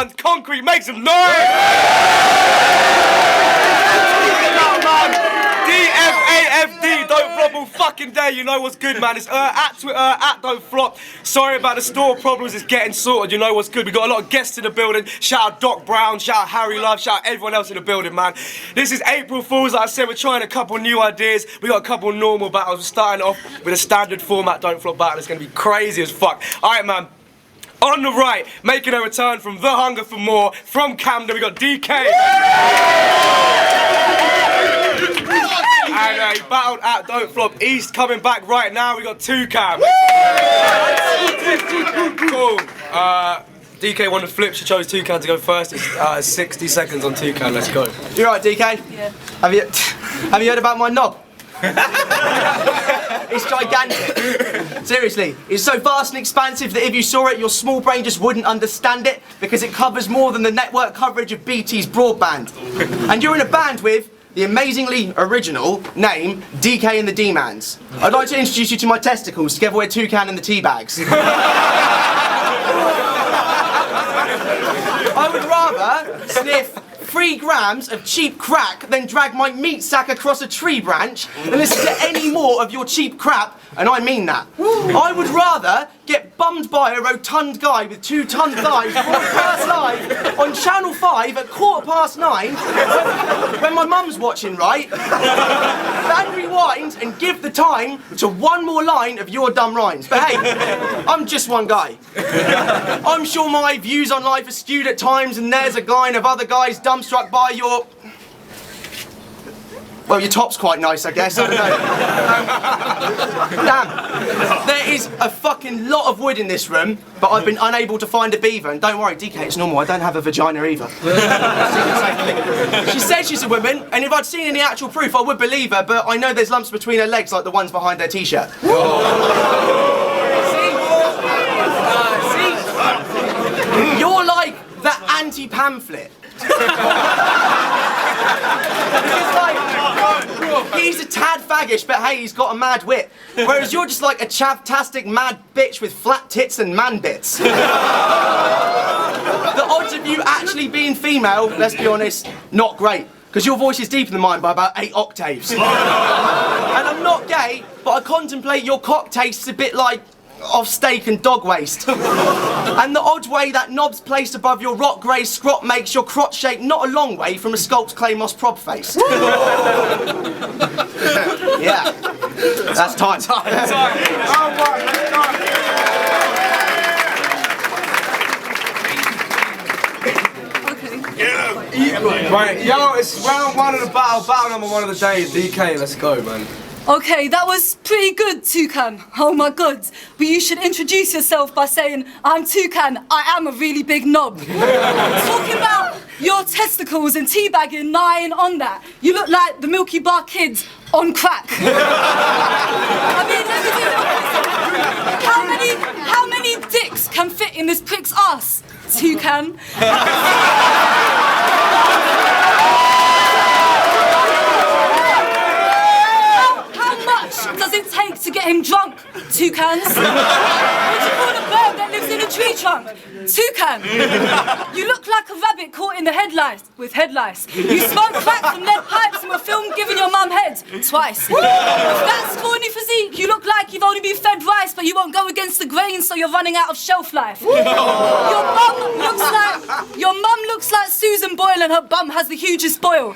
ones. Concrete, make some noise! DFAFD, don't flop all fucking day, you know what's good, man. It's at Twitter, at don't flop. Sorry about the store problems, it's getting sorted, you know what's good. We got a lot of guests in the building. Shout out Doc Brown, shout out Harry Love, shout out everyone else in the building, man. This is April Fools, like I said, we're trying a couple new ideas. We got a couple normal battles. We're starting off with a standard format don't flop battle. It's gonna be crazy as fuck. Alright, man. On the right, making a return from The Hunger for More, from Camden, we got DEKAY. And he battled at Don't Flop East. Coming back right now, we got Toucan. Cool. DEKAY won the flip. She chose Toucan to go first. It's 60 seconds on Toucan. Let's go. You alright, DEKAY? Yeah. Have you heard about my knob? It's gigantic. Seriously, it's so vast and expansive that if you saw it, your small brain just wouldn't understand it because it covers more than the network coverage of BT's broadband. And you're in a band with the amazingly original name DEKAY and the D-Mans. I'd like to introduce you to my testicles together with Toucan and the Teabags. I would rather sniff 3 grams of cheap crack than drag my meat sack across a tree branch and listen to any more of your cheap crap, and I mean that. I would rather get bummed by a rotund guy with 2-ton thighs broadcast live on Channel 5 at 9:15 when my mum's watching, right? Than rewind and give the time to one more line of your dumb rhymes. But hey, I'm just one guy. I'm sure my views on life are skewed at times, and there's a line of other guys dumbstruck by your... Well, your top's quite nice, I guess. I don't know. Damn. There is a fucking lot of wood in this room, but I've been unable to find a beaver. And don't worry, DEKAY, it's normal. I don't have a vagina either. She said she's a woman, and if I'd seen any actual proof, I would believe her, but I know there's lumps between her legs like the ones behind her t-shirt. See? You're like the anti-pamphlet. He's a tad faggish, but hey, he's got a mad wit. Whereas you're just like a chavtastic mad bitch with flat tits and man bits. The odds of you actually being female, let's be honest, not great. Because your voice is deeper than mine by about 8 octaves. And I'm not gay, but I contemplate your cock tastes a bit like of steak and dog waste. And the odd way that knob's placed above your rock grey scrot makes your crotch shape not a long way from a sculpted clay moss prob face. Yeah, that's time. Right, yo, it's round 1 of the battle number 1 of the day. DEKAY, let's go, man. Okay, that was pretty good, Toucan. Oh my god. But you should introduce yourself by saying, I'm Toucan, I am a really big knob. Talking about your testicles and teabagging 9 on that. You look like the Milky Bar kids on crack. I mean, how many dicks can fit in this prick's ass, Toucan? Does it take to get him drunk? Toucans? What do you call a bird that lives in a tree trunk? Toucan! You look like a rabbit caught in the headlights with headlights. You smoke crack from lead pipes and were filmed giving your mum head twice. With that scrawny physique, you look like you've only been fed rice, but you won't go against the grain, so you're running out of shelf life. Your mum looks like Susan Boyle, and her bum has the hugest boil.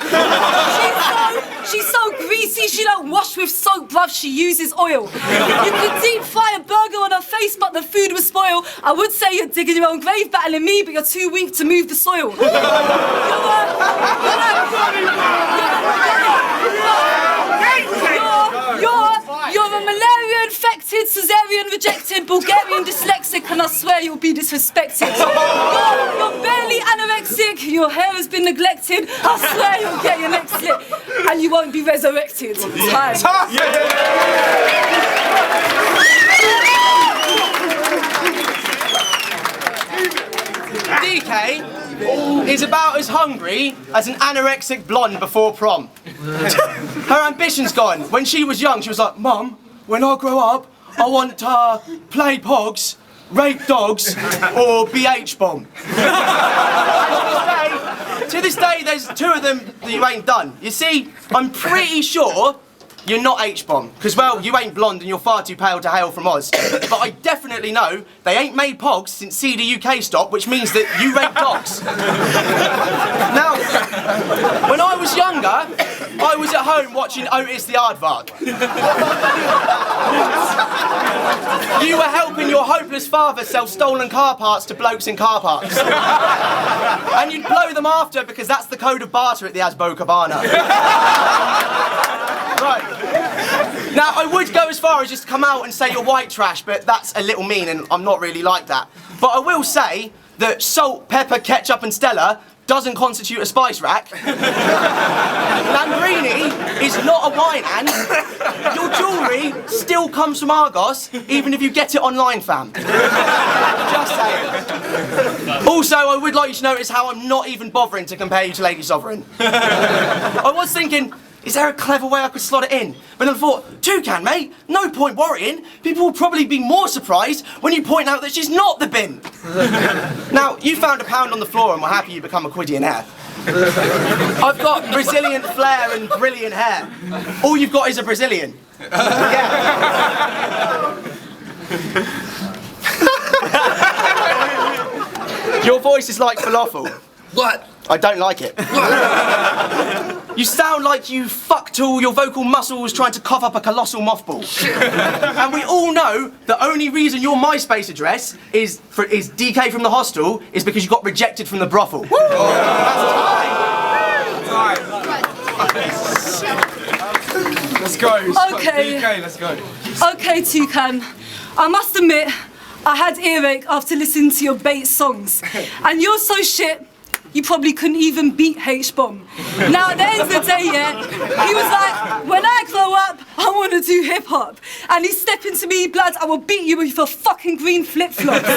She's so greasy, she don't wash with soap, bruv, she uses oil. You could deep fry a burger on her face, but the food was spoiled. I would say you're digging your own grave battling me, but you're too weak to move the soil. You're a malaria-infected, cesarean rejected, Bulgarian dyslexic, and I swear you'll be disrespected. You're barely anorexic, your hair has been neglected, I swear you'll get your neck slit, and you won't be resurrected. Time. DEKAY is about as hungry as an anorexic blonde before prom. Her ambition's gone. When she was young, she was like, Mum, when I grow up, I want to play pogs rape dogs, or be H-bomb. To this day, there's two of them that you ain't done. You see, I'm pretty sure you're not H-bomb, because, well, you ain't blonde and you're far too pale to hail from Oz. But I definitely know they ain't made pogs since CD UK stopped, which means that you rape dogs. Now, when I was younger, I was at home watching Otis the Aardvark. You were helping your hopeless father sell stolen car parts to blokes in car parks. And you'd blow them after because that's the code of barter at the Asbo Cabana. Right. Now, I would go as far as just come out and say you're white trash, but that's a little mean and I'm not really like that. But I will say that salt, pepper, ketchup and Stella doesn't constitute a spice rack. Lambrini is not a wine and your jewellery still comes from Argos, even if you get it online, fam. Just saying. Also, I would like you to notice how I'm not even bothering to compare you to Lady Sovereign. I was thinking, is there a clever way I could slot it in? But then I thought, Toucan, mate, no point worrying. People will probably be more surprised when you point out that she's not the bin. Now, you found £1 on the floor and we're happy you become a quidionaire. I've got Brazilian flair and brilliant hair. All you've got is a Brazilian. Yeah. Your voice is like falafel. What? I don't like it. You sound like you fucked all your vocal muscles trying to cough up a colossal mothball. And we all know the only reason your MySpace address is DK from the hostel is because you got rejected from the brothel. Let's go. Okay. DK, let's go. Okay, Toucan. I must admit, I had earache after listening to your bait songs. And you're so shit, you probably couldn't even beat H-bomb. Now, at the end of the day, yeah, he was like, when I grow up, I want to do hip-hop. And he's stepping to me, blood, I will beat you with your fucking green flip-flops.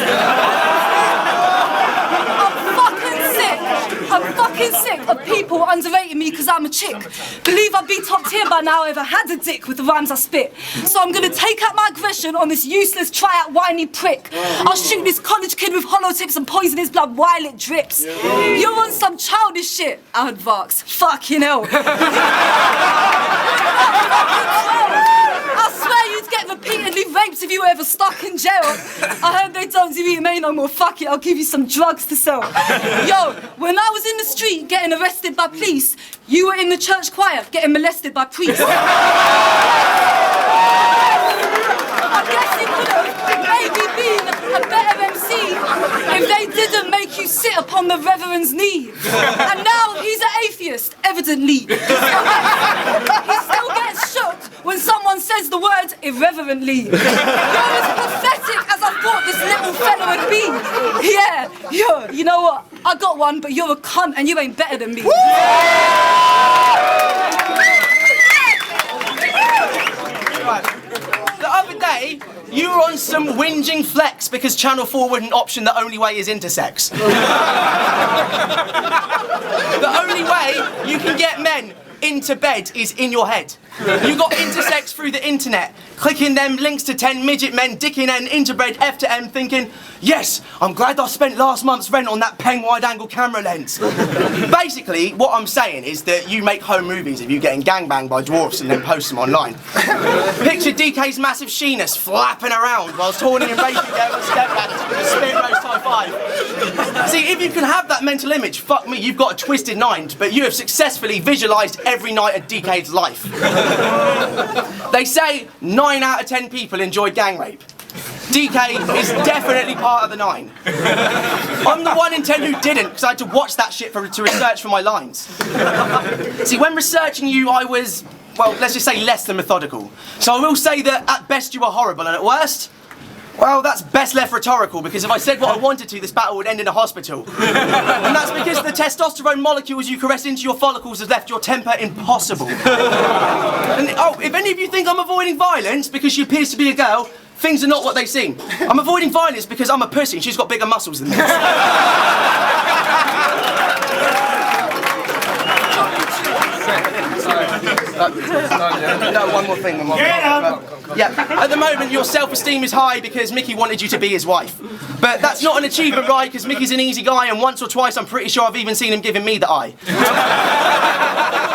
I'm fucking sick of people underrating me because I'm a chick. Believe I'd be top tier by now if I had a dick with the rhymes I spit. So I'm gonna take out my aggression on this useless tryout whiny prick. I'll shoot this college kid with hollow tips and poison his blood while it drips. You're on some childish shit, Aardvarks. Fucking hell. I swear you'd get repeatedly raped if you were ever stuck in jail. I heard they don't do EMA no more. Fuck it, I'll give you some drugs to sell. Yo, when I was in the street getting arrested by police, you were in the church choir getting molested by priests. I guess it could have maybe been a better MC if they didn't make you sit upon the reverend's knee. And now he's an atheist, evidently. He still gets shook when someone says the word irreverently. You're as pathetic as I thought this little fella would be. Yeah, you know what? I got one, but you're a cunt and you ain't better than me. The other day, you were on some whinging flex because Channel 4 wouldn't option the only way is intersex. The only way you can get men into bed is in your head. You got intersex through the internet, clicking them links to 10 midget men dicking N into bed F to M thinking, yes, I'm glad I spent last month's rent on that Peng wide-angle camera lens. Basically, what I'm saying is that you make home movies of you getting gangbanged by dwarfs and then post them online. Picture DK's massive sheeness flapping around whilst horning and raping their stepdads with a spin roast high five. See, if you can have that mental image, fuck me, you've got a twisted mind, but you have successfully visualised every night of DK's life. They say 9 out of 10 people enjoy gang rape. DK is definitely part of the 9. I'm the 1 in 10 who didn't, because I had to watch that shit to research for my lines. See, when researching you, I was, well, let's just say less than methodical. So I will say that at best you were horrible, and at worst, well, that's best left rhetorical, because if I said what I wanted to, this battle would end in a hospital. And that's because the testosterone molecules you caress into your follicles has left your temper impossible. And, oh, if any of you think I'm avoiding violence because she appears to be a girl, things are not what they seem. I'm avoiding violence because I'm a pussy and she's got bigger muscles than me. No, one more thing. Yeah, at the moment your self-esteem is high because Mickey wanted you to be his wife. But that's not an achievement, right? Because Mickey's an easy guy, and once or twice I'm pretty sure I've even seen him giving me the eye.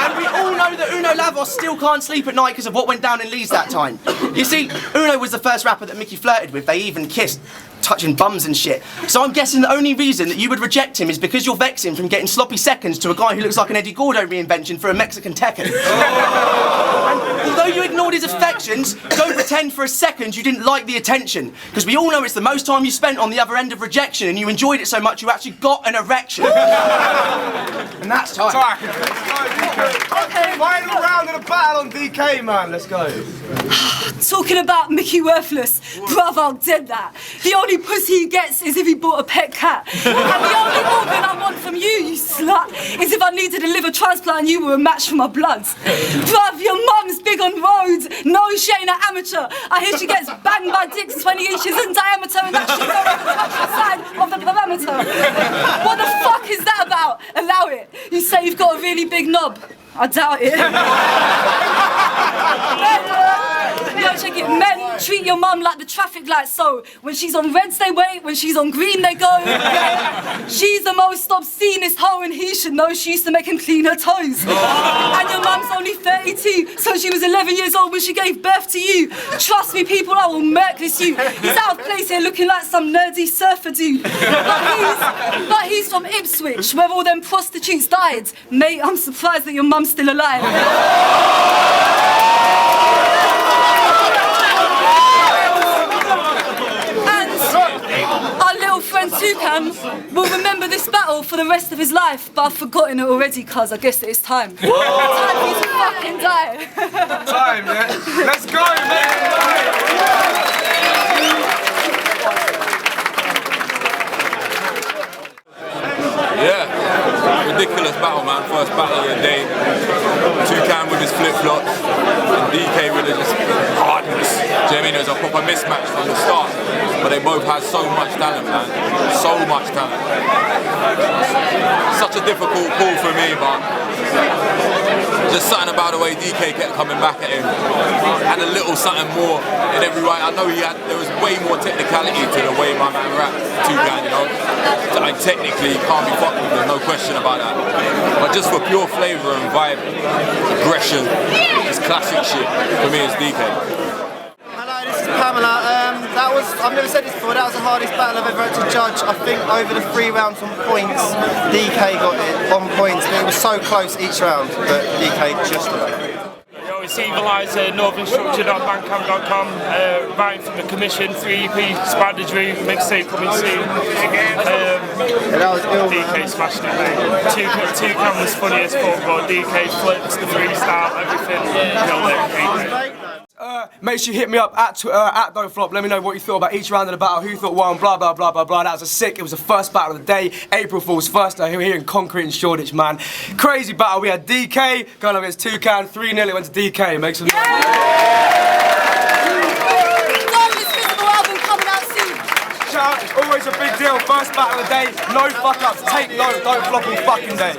And we all know that Uno Lavos still can't sleep at night because of what went down in Leeds that time. You see, Uno was the first rapper that Mickey flirted with. They even kissed, touching bums and shit. So I'm guessing the only reason that you would reject him is because you're vexing from getting sloppy seconds to a guy who looks like an Eddie Gordo reinvention for a Mexican Tekken. And although you ignored his affections, don't pretend for a second you didn't like the attention. Because we all know it's the most time you spent on the other end of rejection, and you enjoyed it so much you actually got an erection. And that's time. Okay, final round of the battle on DK, man. Let's go. Talking about Mickey Worthless, bruv, I'll dead that. The only pussy he gets is if he bought a pet cat. And the only organ I want from you slut, is if I needed a liver transplant and you were a match for my blood. Bruv, your mum's big on roads. No, she ain't an amateur. I hear she gets banged by dicks 20 inches in diameter and that shit don't ever touch the side of the parameter. What the fuck is that about? Allow it. You say you've got a really big knob. I doubt it. Yo, check it. Men treat your mum like the traffic lights. So when she's on reds, they wait. When she's on green, they go. She's the most obscenest hoe, and he should know she used to make him clean her toes. And your mum's only 32, so she was 11 years old when she gave birth to you. Trust me, people, I will murk this you. He's out of place here, looking like some nerdy surfer dude. But he's from Ipswich, where all them prostitutes died. Mate, I'm surprised that your mum's still alive. Our little friend Toucan will remember this battle for the rest of his life, but I've forgotten it already, cuz I guess that it's time. Time for you to fucking die. Time, yeah? Let's go, Yeah, ridiculous battle, man. First battle of the day. Toucan with his flip-flops and DK with his hardness. Do you know what I mean? It was a proper mismatch from the start. But they both had so much talent, man. So much talent. Such a difficult call for me, but just something about the way DK kept coming back at him. Had a little something more in every right. I know there was way more technicality to the way my man rapped, Toucan, you know. Like technically, he can't be fucked with, there's no question about that. But just for pure flavour and vibe, aggression, just classic shit, for me it's DK. Hello, this is Pamela. I've never said this before, that was the hardest battle I've ever had to judge. I think over the 3 rounds on points, DK got it on points, but it was so close each round, but DK just about. It's Evil Eyes, northernstructure.bandcamp.com, writing from the Commission, 3 EP, Spandage mixtape coming soon. DK smashing it, mate. Toucan was funny as fuck, but DK flips, the freestyle, everything, killed it. Make sure you hit me up at Twitter, at Don't Flop. Let me know what you thought about each round of the battle, who thought won, blah, blah, blah, blah, blah. That was it was the first battle of the day, April Fool's first day here in Concrete and Shoreditch, man. Crazy battle. We had DK going up against Toucan, 3-0, it went to DK. Make some noise. Shout out, always a big deal. First battle of the day, no fuck ups, take note, don't flop all fucking day.